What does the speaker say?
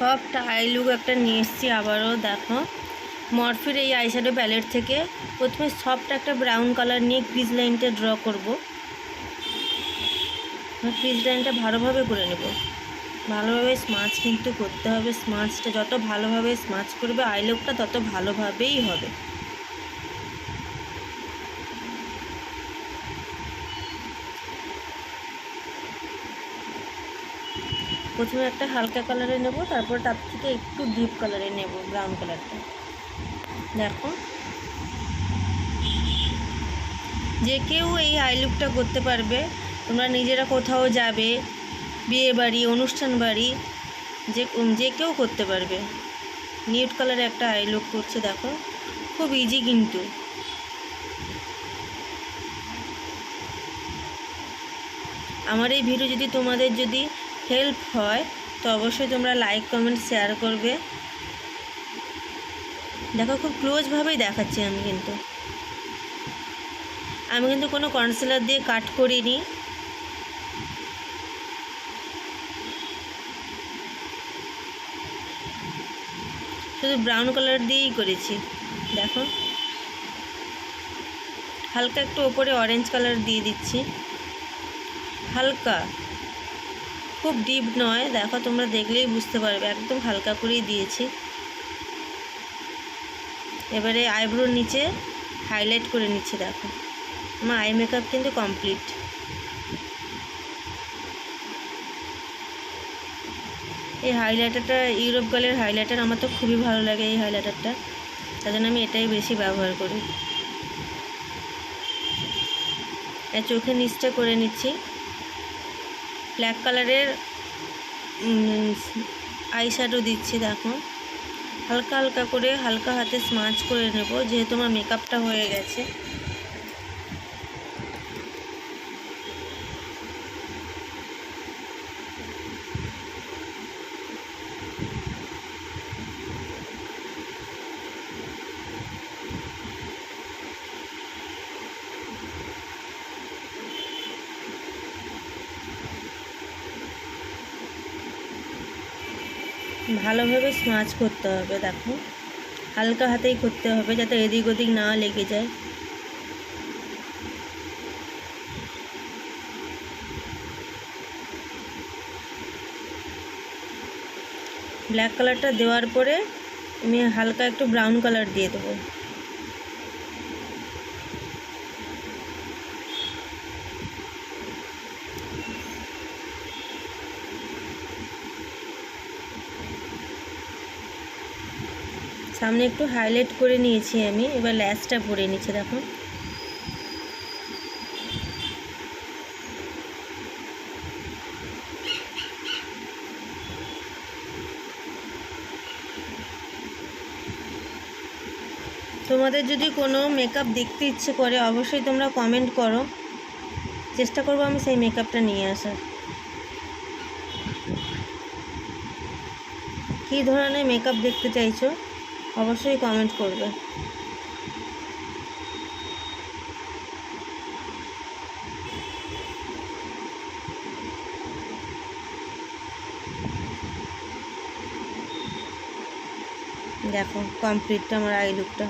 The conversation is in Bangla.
সফট আই লুক একটা নিয়ে এসেছি আবারও। দেখো মরফির এই আইশ্যাডো প্যালেট থেকে প্রথমে সফট একটা ব্রাউন কালার নিয়ে ক্রিজ লাইনটা ড্র করব। ক্রিজ লাইনটা ভালোভাবে করে নেব, ভালোভাবে স্মাচ কিন্তু করতে হবে। স্মাচটা যত ভালোভাবে স্মাচ করবে আই লুকটা তত ভালোভাবেই হবে। প্রথমে একটা হালকা কালারে নেব, তারপর তার থেকে একটু ডিপ কালারে নেব ব্রাউন কালারটা। দেখো যে কেউ এই আই লুকটা করতে পারবে। তোমরা নিজেরা কোথাও যাবে, বিয়ে বাড়ি, অনুষ্ঠান বাড়ি, যে কেউ করতে পারবে। নিউড কালারে একটা আই লুক করছে, দেখো খুব ইজি কিন্তু। আমার এই ভিডিও যদি তোমাদের যদি হেল্প হয় তো অবশ্যই তোমরা লাইক কমেন্ট শেয়ার করবে। দেখো খুব ক্লোজভাবেই দেখাচ্ছি আমি কিন্তু কোনো কনসিলার দিয়ে কাট করিনি। শুধু ব্রাউন কালার দিয়েই করেছি। দেখো হালকা একটু ওপরে অরেঞ্জ কালার দিয়ে দিচ্ছি, হালকা, খুব ডিপ নয়। দেখো তোমরা দেখলেই বুঝতে পারবে, একদম হালকা করেই দিয়েছি। এবারে আইব্রোর নিচে হাইলাইট করে নিচ্ছি। দেখো আমার আই মেকআপ কিন্তু কমপ্লিট। এই হাইলাইটারটা ইউরোপ গার্লের হাইলাইটার আমার তো খুবই ভালো লাগে এই হাইলাইটারটা, তার জন্য আমি এটাই বেশি ব্যবহার করি। চোখের নিচটা করে নিচ্ছি। ব্ল্যাক কালারের আই শ্যাডো দিচ্ছি। দেখো হালকা হালকা করে হালকা হাতে স্মাচ করে নেব, যেহেতু আমার মেকআপটা হয়ে গেছে। ভালোভাবে স্মাচ করতে হবে। দেখো হালকা হাতেই করতে হবে, যাতে এদিক ওদিক না লেগে যায়। ব্ল্যাক কালারটা দেওয়ার পরে আমি হালকা একটু ব্রাউন কালার দিয়ে দেবো। সামনে একটু হাইলাইট করে নিয়েছি আমি, এবার ল্যাসটা ভরে নিচ্ছি। দেখো তোমাদের যদি কোনো মেকআপ দেখতে ইচ্ছে করে অবশ্যই তোমরা কমেন্ট করো, চেষ্টা করবো আমি সেই মেকআপটা নিয়ে আসার। কী ধরনের মেকআপ দেখতে চাইছো অবশ্যই কমেন্ট করবে। দেখো কমপ্লিট আমার আই লুকটা।